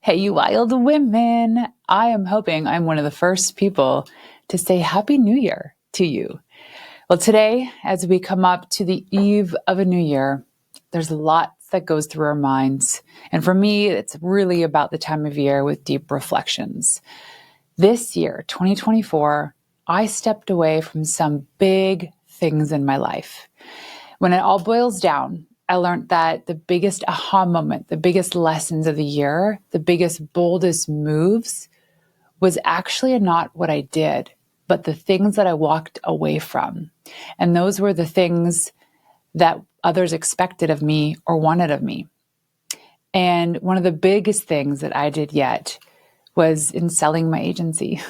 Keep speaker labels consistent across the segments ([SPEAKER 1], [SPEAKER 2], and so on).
[SPEAKER 1] Hey, you wild women. I am hoping I'm one of the first people to say Happy New Year to you. Well, today, as we come up to the eve of a new year, there's lots that goes through our minds. And for me, it's really about the time of year with deep reflections. This year, 2024, I stepped away from some big things in my life. When it all boils down, I learned that the biggest aha moment, the biggest lessons of the year, the biggest, boldest moves was actually not what I did, but the things that I walked away from. And those were the things that others expected of me or wanted of me. And one of the biggest things that I did yet was in selling my agency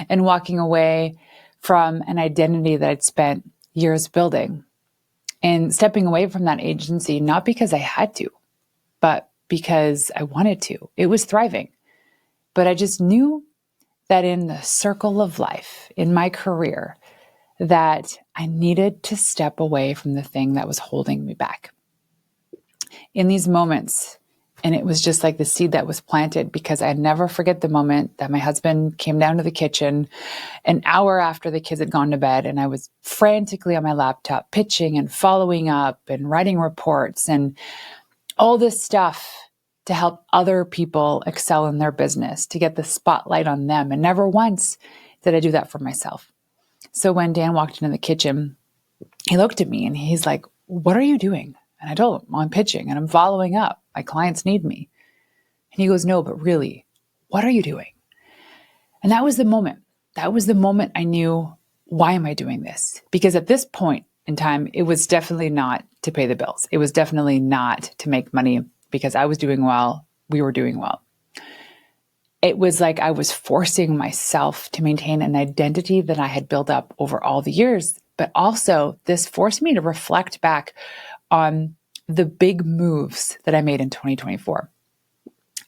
[SPEAKER 1] and walking away from an identity that I'd spent years building. And stepping away from that agency, not because I had to, but because I wanted to. It was thriving. But I just knew that in the circle of life, in my career, that I needed to step away from the thing that was holding me back. In these moments, and it was just like the seed that was planted, because I never forget the moment that my husband came down to the kitchen an hour after the kids had gone to bed, and I was frantically on my laptop pitching and following up and writing reports and all this stuff to help other people excel in their business, to get the spotlight on them. And never once did I do that for myself. So when Dan walked into the kitchen, he looked at me and he's like, "What are you doing?" And I told him, "Well, I'm pitching and I'm following up. My clients need me." And he goes, "No, but really, what are you doing?" And that was the moment. That was the moment I knew, why am I doing this? Because at this point in time, it was definitely not to pay the bills. It was definitely not to make money because I was doing well. We were doing well. It was like I was forcing myself to maintain an identity that I had built up over all the years. But also, this forced me to reflect back on the big moves that I made in 2024.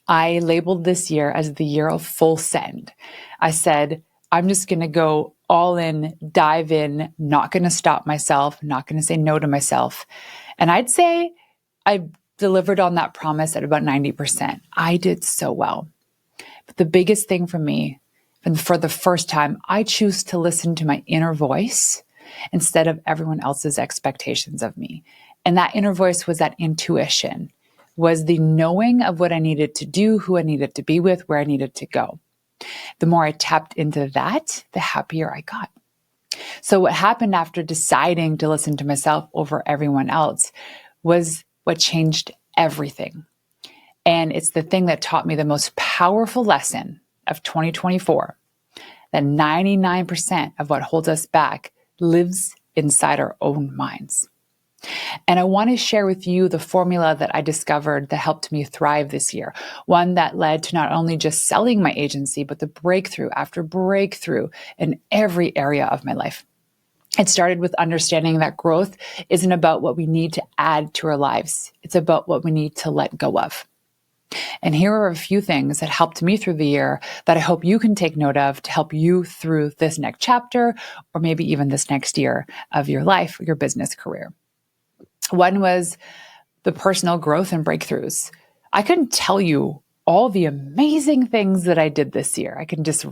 [SPEAKER 1] I labeled this year as the year of full send. I said, I'm just going to go all in, dive in, not going to stop myself, not going to say no to myself. And I'd say I delivered on that promise at about 90%. I did so well. But the biggest thing for me, and for the first time, I choose to listen to my inner voice instead of everyone else's expectations of me. And that inner voice was that intuition, was the knowing of what I needed to do, who I needed to be with, where I needed to go. The more I tapped into that, the happier I got. So what happened after deciding to listen to myself over everyone else was what changed everything. And it's the thing that taught me the most powerful lesson of 2024, that 99% of what holds us back lives inside our own minds. And I want to share with you the formula that I discovered that helped me thrive this year. One that led to not only just selling my agency, but the breakthrough after breakthrough in every area of my life. It started with understanding that growth isn't about what we need to add to our lives. It's about what we need to let go of. And here are a few things that helped me through the year that I hope you can take note of to help you through this next chapter, or maybe even this next year of your life, your business career. One was the personal growth and breakthroughs. I couldn't tell you all the amazing things that I did this year. I can just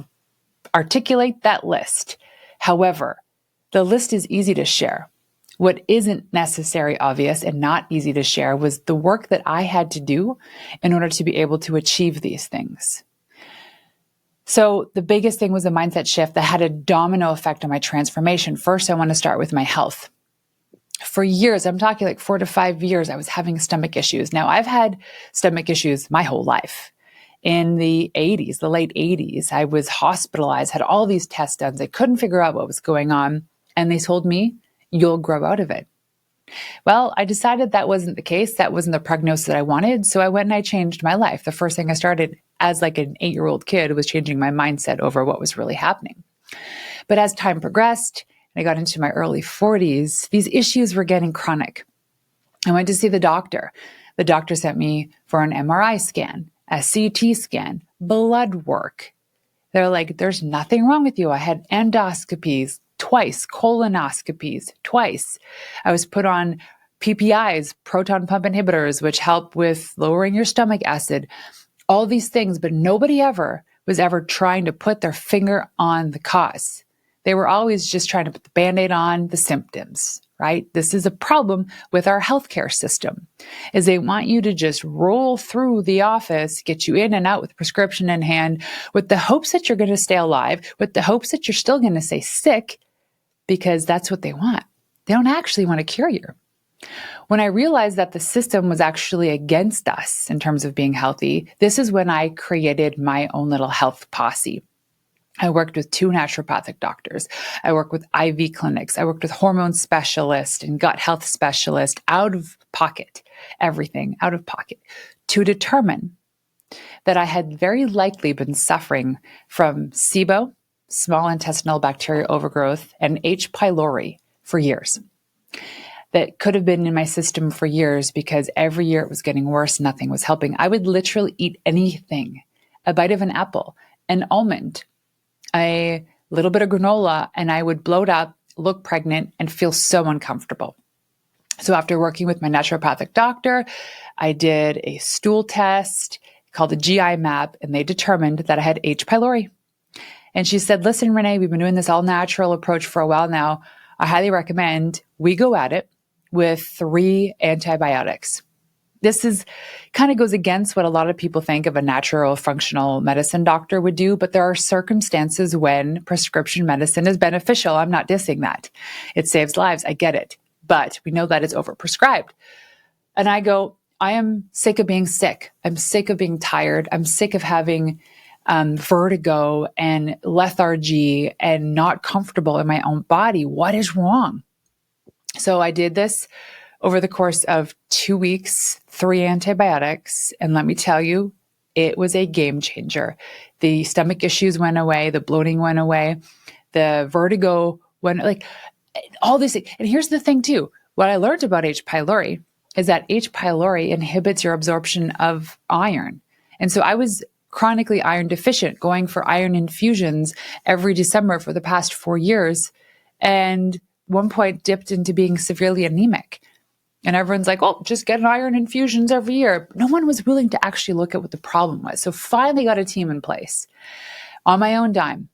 [SPEAKER 1] articulate that list. However, the list is easy to share. What isn't necessarily obvious and not easy to share was the work that I had to do in order to be able to achieve these things. So the biggest thing was a mindset shift that had a domino effect on my transformation. First, I want to start with my health. For years, I'm talking like 4 to 5 years, I was having stomach issues. Now, I've had stomach issues my whole life. In the 80s, the late 80s, I was hospitalized, had all these tests done. They couldn't figure out what was going on. And they told me, you'll grow out of it. Well, I decided that wasn't the case. That wasn't the prognosis that I wanted. So I went and I changed my life. The first thing I started as like an 8-year-old kid was changing my mindset over what was really happening. But as time progressed, and I got into my early 40s, these issues were getting chronic. I went to see the doctor. The doctor sent me for an MRI scan, a CT scan, blood work. They're like, there's nothing wrong with you. I had endoscopies twice, colonoscopies twice. I was put on PPIs, proton pump inhibitors, which help with lowering your stomach acid. all these things, but nobody ever was ever trying to put their finger on the cause. They were always just trying to put the Band-Aid on the symptoms, right? This is a problem with our healthcare system, is they want you to just roll through the office, get you in and out with a prescription in hand, with the hopes that you're going to stay alive, with the hopes that you're still going to stay sick, because that's what they want. They don't actually want to cure you. When I realized that the system was actually against us in terms of being healthy, this is when I created my own little health posse. I worked with 2 naturopathic doctors. I worked with IV clinics. I worked with hormone specialists and gut health specialists, out of pocket, everything out of pocket, to determine that I had very likely been suffering from SIBO, small intestinal bacterial overgrowth, and H. pylori for years. That could have been in my system for years because every year it was getting worse. Nothing was helping. I would literally eat anything, a bite of an apple, an almond, a little bit of granola, and I would bloat up, look pregnant, and feel so uncomfortable. So after working with my naturopathic doctor, I did a stool test called a GI map, and they determined that I had H. pylori. And she said, listen, Renee, we've been doing this all natural approach for a while now. I highly recommend we go at it with 3 antibiotics. This is kind of goes against what a lot of people think of a natural functional medicine doctor would do, but there are circumstances when prescription medicine is beneficial. I'm not dissing that. It saves lives. I get it. But we know that it's overprescribed. And I go, I am sick of being sick. I'm sick of being tired. I'm sick of having vertigo and lethargy and not comfortable in my own body. What is wrong? So I did this over the course of 2 weeks, 3 antibiotics. And let me tell you, it was a game changer. The stomach issues went away. The bloating went away. The vertigo went, like all this. And here's the thing too. What I learned about H. pylori is that H. pylori inhibits your absorption of iron. And so I was chronically iron deficient, going for iron infusions every December for the past 4 years. And one point dipped into being severely anemic. And everyone's like, oh, just get an iron infusions every year. No one was willing to actually look at what the problem was. So finally got a team in place on my own dime,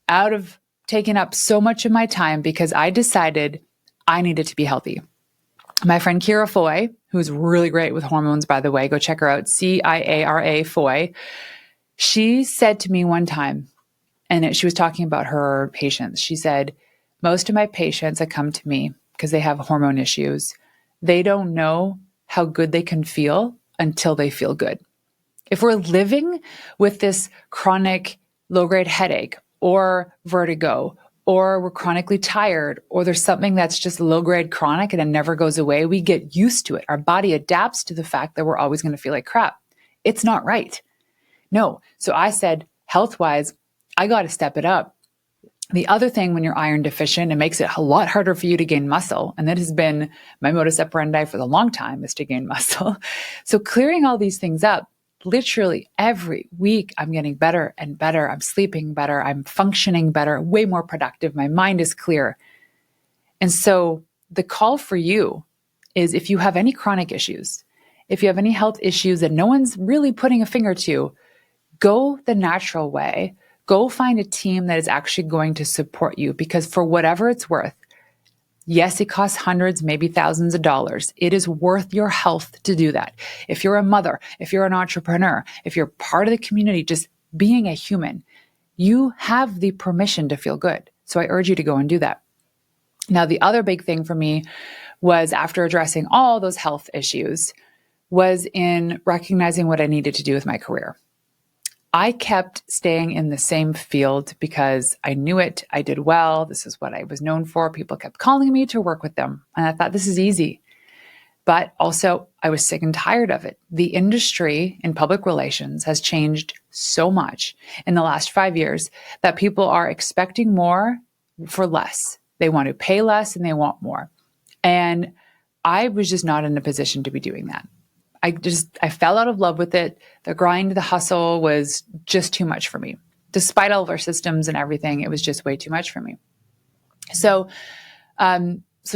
[SPEAKER 1] out of taking up so much of my time because I decided I needed to be healthy. My friend Kira Foy, who's really great with hormones, by the way, go check her out, Ciara Foy. She said to me one time, and she was talking about her patients. She said, most of my patients that come to me because they have hormone issues, they don't know how good they can feel until they feel good. If we're living with this chronic low-grade headache or vertigo, or we're chronically tired, or there's something that's just low-grade chronic and it never goes away, we get used to it. Our body adapts to the fact that we're always going to feel like crap. It's not right. No. So I said, health-wise, I got to step it up. The other thing when you're iron deficient, it makes it a lot harder for you to gain muscle. And that has been my modus operandi for the long time, is to gain muscle. So clearing all these things up, literally every week, I'm getting better and better. I'm sleeping better. I'm functioning better, way more productive. My mind is clear. And so the call for you is, if you have any chronic issues, if you have any health issues that no one's really putting a finger to, go the natural way. Go find a team that is actually going to support you, because for whatever it's worth, yes, it costs hundreds, maybe thousands of dollars. It is worth your health to do that. If you're a mother, if you're an entrepreneur, if you're part of the community, just being a human, you have the permission to feel good. So I urge you to go and do that. Now, the other big thing for me was, after addressing all those health issues, was in recognizing what I needed to do with my career. I kept staying in the same field because I knew it. I did well. This is what I was known for. People kept calling me to work with them. And I thought, this is easy. But also, I was sick and tired of it. The industry in public relations has changed so much in the last 5 years that people are expecting more for less. They want to pay less and they want more. And I was just not in a position to be doing that. I fell out of love with it. The grind, the hustle was just too much for me. Despite all of our systems and everything, it was just way too much for me. So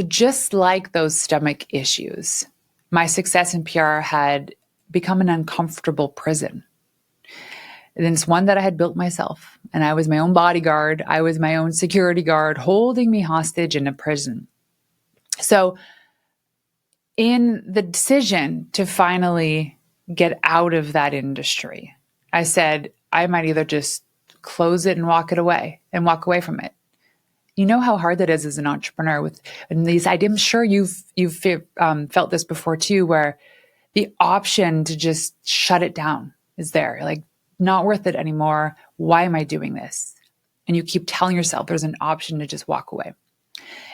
[SPEAKER 1] just like those stomach issues, my success in PR had become an uncomfortable prison. And it's one that I had built myself. And I was my own bodyguard. I was my own security guard holding me hostage in a prison. So in the decision to finally get out of that industry, I said, I might either just close it and walk away from it. You know how hard that is as an entrepreneur and these ideas. I'm sure you've felt this before too, where the option to just shut it down is there. Like, not worth it anymore. Why am I doing this? And you keep telling yourself there's an option to just walk away.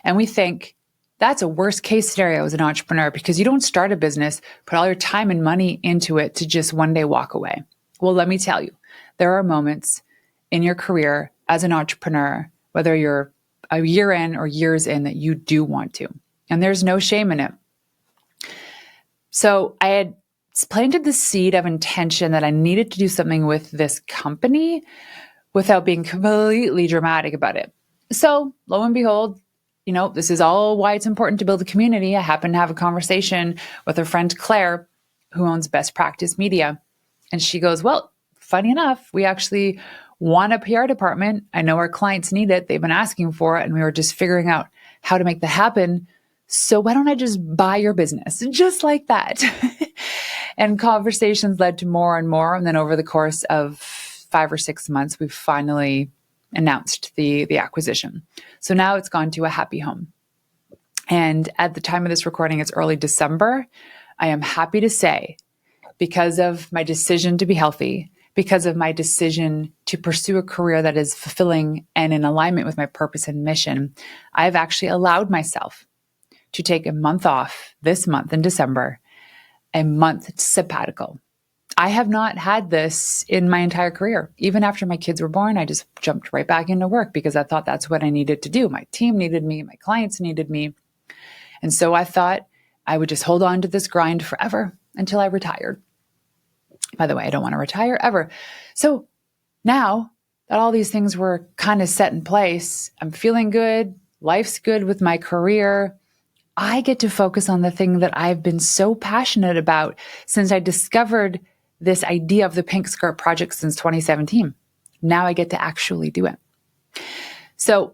[SPEAKER 1] And we think that's a worst case scenario as an entrepreneur, because you don't start a business, put all your time and money into it to just one day walk away. Well, let me tell you, there are moments in your career as an entrepreneur, whether you're a year in or years in, that you do want to. And there's no shame in it. So I had planted the seed of intention that I needed to do something with this company without being completely dramatic about it. So lo and behold, this is all why it's important to build a community. I happened to have a conversation with a friend, Claire, who owns Best Practice Media. And she goes, well, funny enough, we actually want a PR department. I know our clients need it. They've been asking for it. And we were just figuring out how to make that happen. So why don't I just buy your business? Just like that. And conversations led to more and more. And then over the course of 5 or 6 months, we finally announced the acquisition. So now it's gone to a happy home. And at the time of this recording, it's early December. I am happy to say, because of my decision to be healthy, because of my decision to pursue a career that is fulfilling and in alignment with my purpose and mission, I've actually allowed myself to take a month off this month in December, a month sabbatical. I have not had this in my entire career. Even after my kids were born, I just jumped right back into work because I thought that's what I needed to do. My team needed me, my clients needed me. And so I thought I would just hold on to this grind forever until I retired. By the way, I don't want to retire ever. So now that all these things were kind of set in place, I'm feeling good. Life's good with my career. I get to focus on the thing that I've been so passionate about since I discovered this idea of the Pink Skirt Project since 2017. Now I get to actually do it. So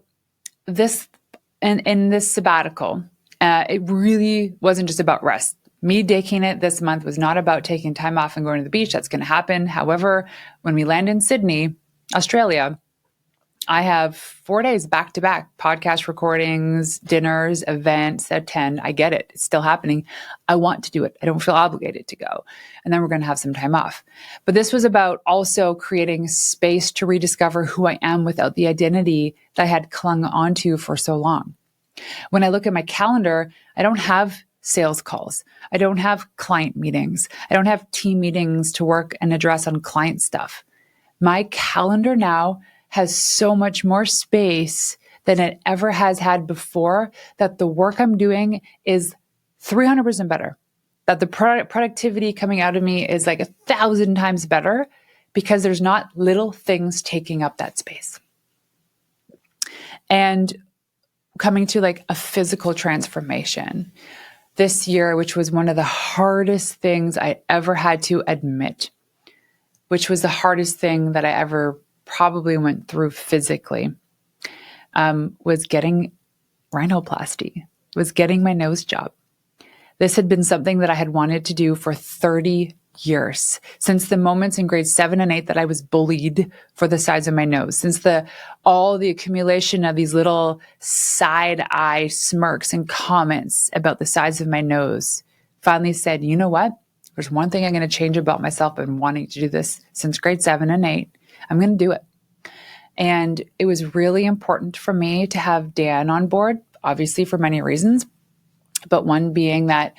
[SPEAKER 1] in this sabbatical, it really wasn't just about rest. Me taking it this month was not about taking time off and going to the beach. That's going to happen. However, when we land in Sydney, Australia, I have 4 days back-to-back podcast recordings, dinners, events, attend. I get it. It's still happening. I want to do it. I don't feel obligated to go. And then we're going to have some time off. But this was about also creating space to rediscover who I am without the identity that I had clung onto for so long. When I look at my calendar, I don't have sales calls. I don't have client meetings. I don't have team meetings to work and address on client stuff. My calendar now has so much more space than it ever has had before, that the work I'm doing is 300% better, that the productivity coming out of me is like 1,000 times better because there's not little things taking up that space. And coming to like a physical transformation this year, which was one of the hardest things I ever had to admit, which was the hardest thing that I ever probably went through physically, was getting rhinoplasty, was getting my nose job. This had been something that I had wanted to do for 30 years, since the moments in grades 7 and 8 that I was bullied for the size of my nose, since all the accumulation of these little side eye smirks and comments about the size of my nose, finally said, you know what? There's one thing I'm going to change about myself. I've been wanting to do this since grade 7 and 8. I'm going to do it. And it was really important for me to have Dan on board, obviously for many reasons, but one being that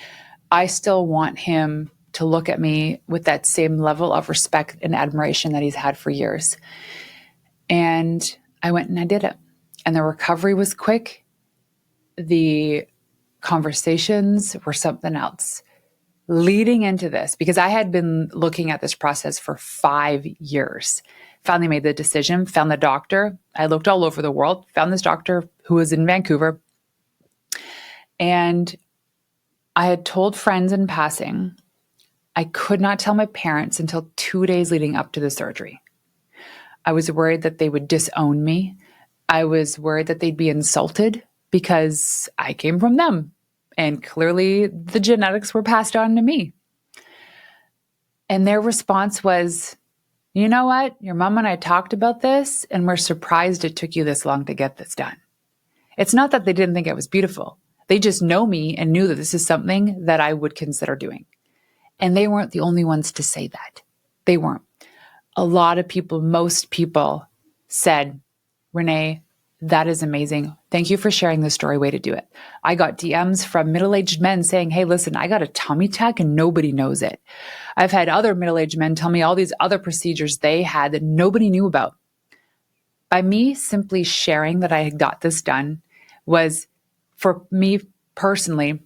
[SPEAKER 1] I still want him to look at me with that same level of respect and admiration that he's had for years. And I went and I did it. And the recovery was quick. The conversations were something else. Leading into this, because I had been looking at this process for 5 years, finally made the decision, found the doctor. I looked all over the world, found this doctor who was in Vancouver. And I had told friends in passing, I could not tell my parents until 2 days leading up to the surgery. I was worried that they would disown me. I was worried that they'd be insulted because I came from them. And clearly the genetics were passed on to me. And their response was, you know what? Your mom and I talked about this, and we're surprised it took you this long to get this done. It's not that they didn't think it was beautiful. They just know me and knew that this is something that I would consider doing. And they weren't the only ones to say that. They weren't. A lot of people, most people said, Renee, that is amazing. Thank you for sharing the story. Way to do it. I got DMs from middle-aged men saying, hey, listen, I got a tummy tuck and nobody knows it. I've had other middle-aged men tell me all these other procedures they had that nobody knew about. By me simply sharing that I had got this done was, for me personally,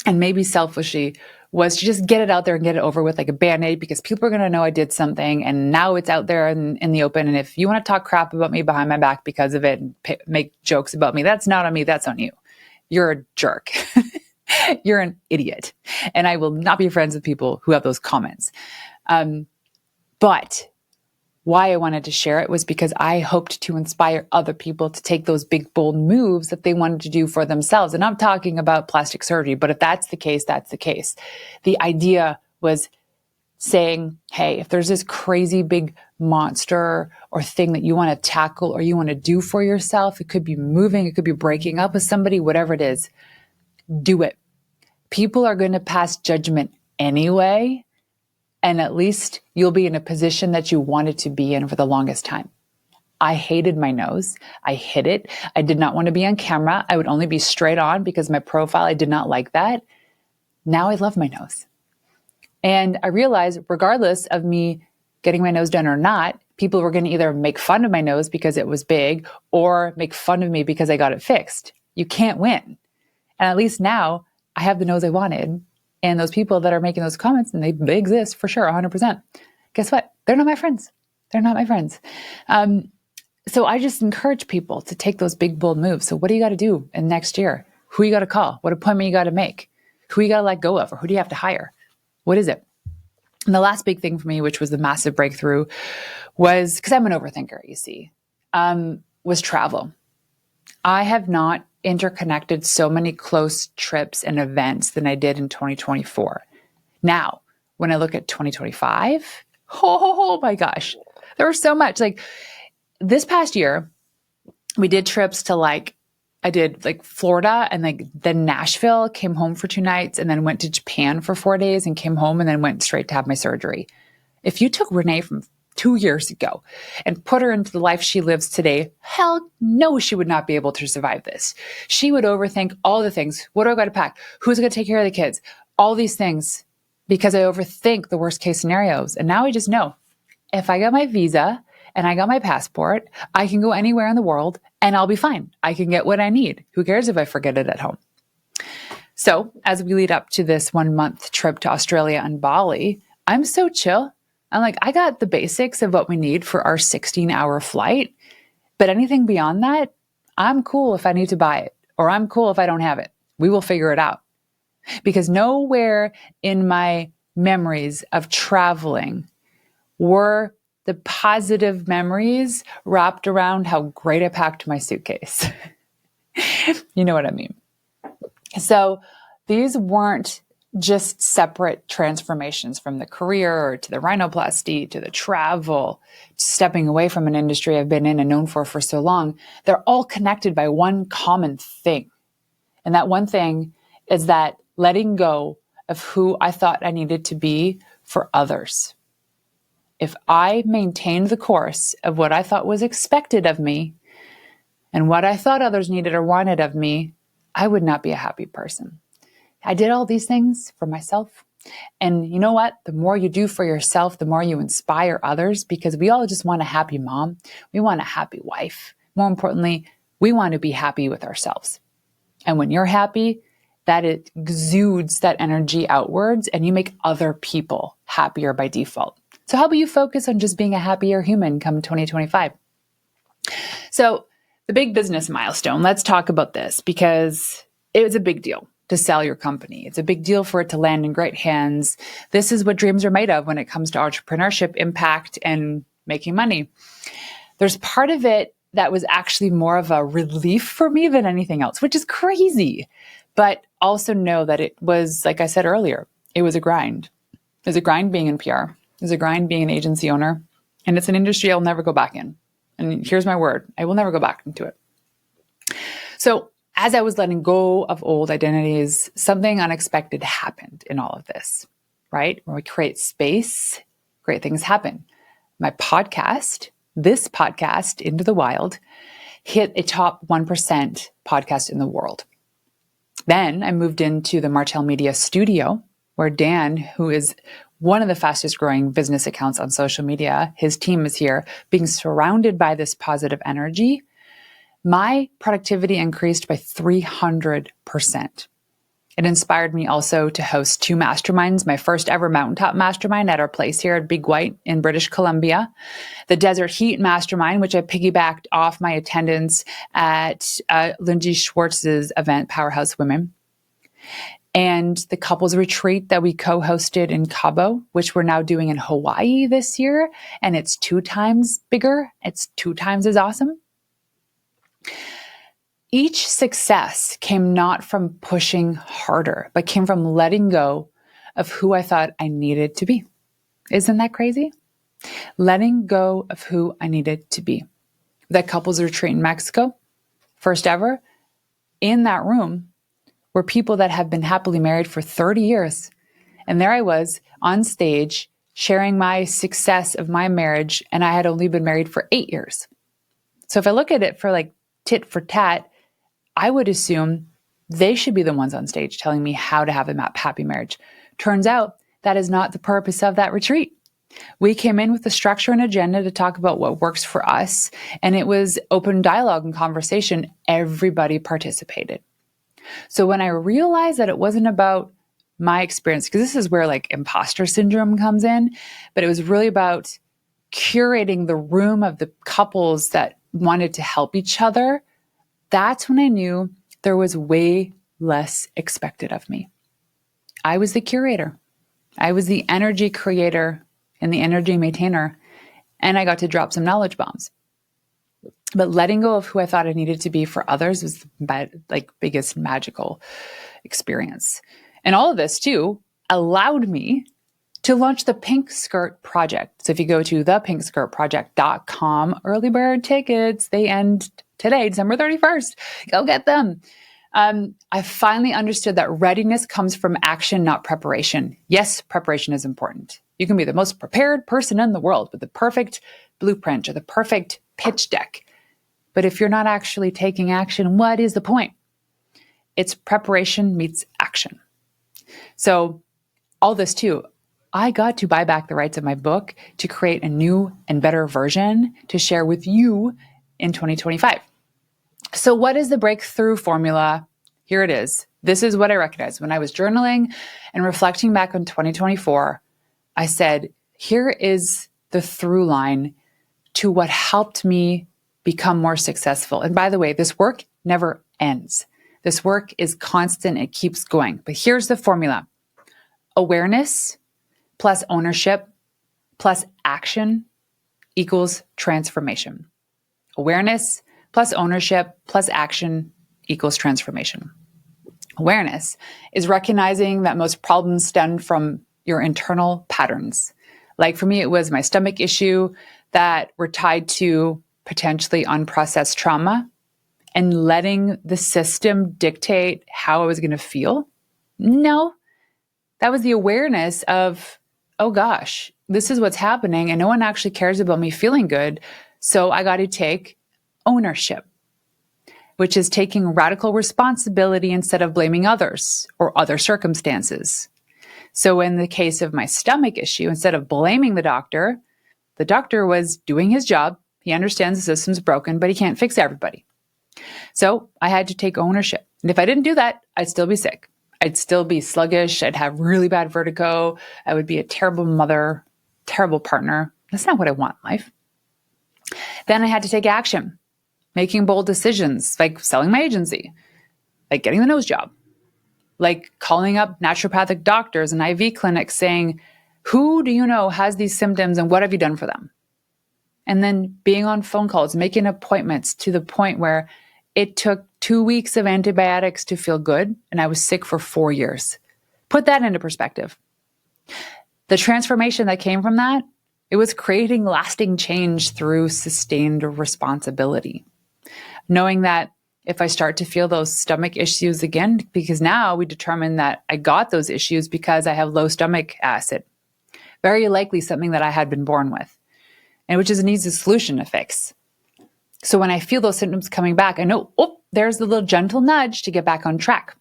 [SPEAKER 1] and maybe selfishly, was to just get it out there and get it over with like a Band-Aid, because people are going to know I did something and now it's out there in the open. And if you want to talk crap about me behind my back because of it and make jokes about me, that's not on me, that's on you. You're a jerk. You're an idiot. And I will not be friends with people who have those comments. But why I wanted to share it was because I hoped to inspire other people to take those big, bold moves that they wanted to do for themselves. And I'm talking about plastic surgery, but if that's the case, that's the case. The idea was saying, hey, if there's this crazy big monster or thing that you want to tackle or you want to do for yourself, it could be moving, it could be breaking up with somebody, whatever it is, do it. People are going to pass judgment anyway. And at least you'll be in a position that you wanted to be in for the longest time. I hated my nose. I hid it. I did not want to be on camera. I would only be straight on because my profile, I did not like that. Now I love my nose. And I realized regardless of me getting my nose done or not, people were going to either make fun of my nose because it was big or make fun of me because I got it fixed. You can't win. And at least now I have the nose I wanted. And those people that are making those comments, and they exist for sure, 100%. Guess what? They're not my friends. They're not my friends. So I just encourage people to take those big, bold moves. So what do you got to do in next year? Who you got to call? What appointment you got to make? Who you got to let go of? Or who do you have to hire? What is it? And the last big thing for me, which was the massive breakthrough, was, because I'm an overthinker, you see, was travel. I have not interconnected so many close trips and events than I did in 2024. Now, when I look at 2025, oh my gosh, there was so much. Like this past year, we did trips to I did Florida and then Nashville, came home for 2 nights, and then went to Japan for 4 days and came home and then went straight to have my surgery. If you took Renee from 2 years ago and put her into the life she lives today, hell no, she would not be able to survive this. She would overthink all the things. What do I got to pack? Who's going to take care of the kids? All these things, because I overthink the worst case scenarios. And now I just know if I got my visa and I got my passport, I can go anywhere in the world and I'll be fine. I can get what I need. Who cares if I forget it at home? So as we lead up to this 1 month trip to Australia and Bali, I'm so chill. I'm I got the basics of what we need for our 16-hour flight, but anything beyond that, I'm cool if I need to buy it, or I'm cool if I don't have it. We will figure it out. Because nowhere in my memories of traveling were the positive memories wrapped around how great I packed my suitcase. You know what I mean? So these weren't just separate transformations from the career to the rhinoplasty to the travel, to stepping away from an industry I've been in and known for so long. They're all connected by one common thing. And that one thing is that letting go of who I thought I needed to be for others. If I maintained the course of what I thought was expected of me and what I thought others needed or wanted of me, I would not be a happy person. I did all these things for myself. And you know what? The more you do for yourself, the more you inspire others, because we all just want a happy mom. We want a happy wife. More importantly, we want to be happy with ourselves. And when you're happy, that it exudes that energy outwards and you make other people happier by default. So how about you focus on just being a happier human come 2025? So the big business milestone, let's talk about this because it was a big deal to sell your company. It's a big deal for it to land in great hands. This is what dreams are made of when it comes to entrepreneurship, impact, and making money. There's part of it that was actually more of a relief for me than anything else, which is crazy. But also know that it was, like I said earlier, it was a grind. It was a grind being in PR. It was a grind being an agency owner. And it's an industry I'll never go back in. And here's my word, I will never go back into it. So as I was letting go of old identities, something unexpected happened in all of this, right? When we create space, great things happen. My podcast, this podcast, Into the Wild, hit a top 1% podcast in the world. Then I moved into the Martell Media studio, where Dan, who is one of the fastest growing business accounts on social media, his team is here, being surrounded by this positive energy. My productivity increased by 300%. It inspired me also to host 2 masterminds, my first ever mountaintop mastermind at our place here at Big White in British Columbia, the Desert Heat Mastermind, which I piggybacked off my attendance at Lindsay Schwartz's event, Powerhouse Women, and the couples retreat that we co-hosted in Cabo, which we're now doing in Hawaii this year, and it's 2 times bigger. It's 2 times as awesome. Each success came not from pushing harder, but came from letting go of who I thought I needed to be. Isn't that crazy? Letting go of who I needed to be. That couples retreat in Mexico, first ever, in that room were people that have been happily married for 30 years. And there I was on stage sharing my success of my marriage, and I had only been married for 8 years. So if I look at it for like tit for tat, I would assume they should be the ones on stage telling me how to have a happy marriage. Turns out that is not the purpose of that retreat. We came in with a structure and agenda to talk about what works for us, and it was open dialogue and conversation. Everybody participated. So when I realized that it wasn't about my experience, because this is where like imposter syndrome comes in, but it was really about curating the room of the couples that wanted to help each other, that's when I knew there was way less expected of me. I was the curator. I was the energy creator and the energy maintainer, and I got to drop some knowledge bombs. But letting go of who I thought I needed to be for others was the biggest magical experience. And all of this too allowed me to launch the Pink Skirt Project. So if you go to thepinkskirtproject.com, early bird tickets, they end today, December 31st. Go get them. I finally understood that readiness comes from action, not preparation. Yes, preparation is important. You can be the most prepared person in the world with the perfect blueprint or the perfect pitch deck. But if you're not actually taking action, what is the point? It's preparation meets action. So all this too, I got to buy back the rights of my book to create a new and better version to share with you in 2025. So what is the breakthrough formula? Here it is. This is what I recognized. When I was journaling and reflecting back on 2024, I said, here is the through line to what helped me become more successful. And by the way, this work never ends. This work is constant. It keeps going. But here's the formula. Awareness plus ownership plus action equals transformation. Awareness plus ownership plus action equals transformation. Awareness is recognizing that most problems stem from your internal patterns. Like for me, it was my stomach issue that were tied to potentially unprocessed trauma and letting the system dictate how I was going to feel. No, that was the awareness of, oh gosh, this is what's happening and no one actually cares about me feeling good. So I got to take ownership, which is taking radical responsibility instead of blaming others or other circumstances. So in the case of my stomach issue, instead of blaming the doctor was doing his job. He understands the system's broken, but he can't fix everybody. So I had to take ownership. And if I didn't do that, I'd still be sick. I'd still be sluggish. I'd have really bad vertigo. I would be a terrible mother, terrible partner. That's not what I want in life. Then I had to take action, making bold decisions, like selling my agency, like getting the nose job, like calling up naturopathic doctors and IV clinics saying, who do you know has these symptoms and what have you done for them? and then being on phone calls, making appointments to the point where it took 2 weeks of antibiotics to feel good, and I was sick for 4 years. Put that into perspective. The transformation that came from that, it was creating lasting change through sustained responsibility. Knowing that if I start to feel those stomach issues again, because now we determined that I got those issues because I have low stomach acid, very likely something that I had been born with, and which is an easy solution to fix. So when I feel those symptoms coming back, I know, oh, there's the little gentle nudge to get back on track.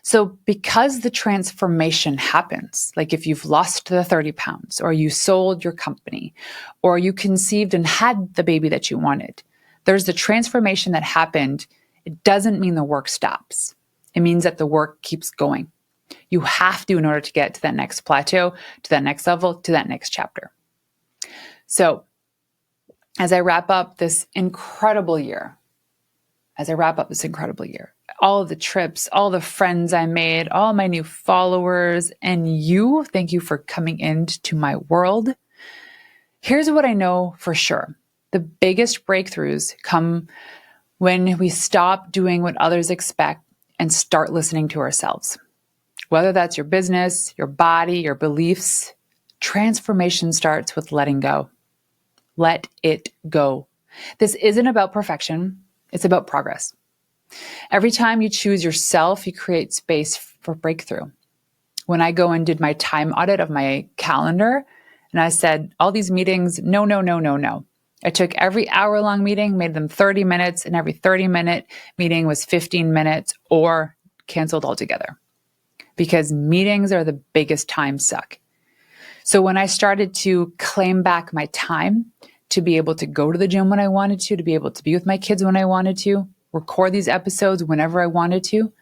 [SPEAKER 1] So because the transformation happens, like if you've lost the 30 pounds, or you sold your company, or you conceived and had the baby that you wanted, there's the transformation that happened. It doesn't mean the work stops. It means that the work keeps going. You have to in order to get to that next plateau, to that next level, to that next chapter. So as I wrap up this incredible year, all of the trips, all the friends I made, all my new followers, and you, thank you for coming into my world. Here's what I know for sure. The biggest breakthroughs come when we stop doing what others expect and start listening to ourselves. Whether that's your business, your body, your beliefs, transformation starts with letting go. Let it go. This isn't about perfection. It's about progress. Every time you choose yourself, you create space for breakthrough. When I go and did my time audit of my calendar, and I said, all these meetings, no, no, no, no, no. I took every hour-long meeting, made them 30 minutes, and every 30-minute meeting was 15 minutes or canceled altogether. Because meetings are the biggest time suck. So when I started to claim back my time to be able to go to the gym when I wanted to be able to be with my kids when I wanted to, record these episodes whenever I wanted to,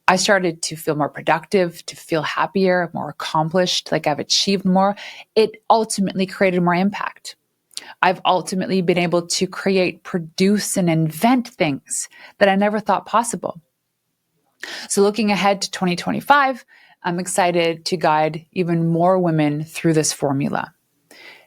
[SPEAKER 1] I started to feel more productive, to feel happier, more accomplished, like I've achieved more. It ultimately created more impact. I've ultimately been able to create, produce, and invent things that I never thought possible. So looking ahead to 2025, I'm excited to guide even more women through this formula.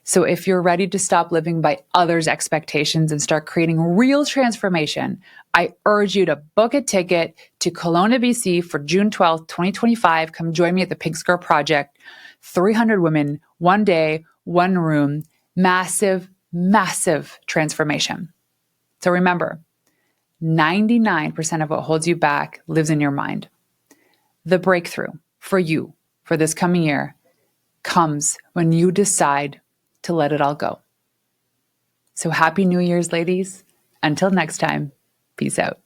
[SPEAKER 1] So if you're ready to stop living by others' expectations and start creating real transformation, I urge you to book a ticket to Kelowna, BC for June 12th, 2025. Come join me at the Pink Square Project. 300 women, one day, one room, massive, massive transformation. So remember, 99% of what holds you back lives in your mind. The breakthrough for you for this coming year comes when you decide to let it all go. So happy New Year's, ladies. Until next time, peace out.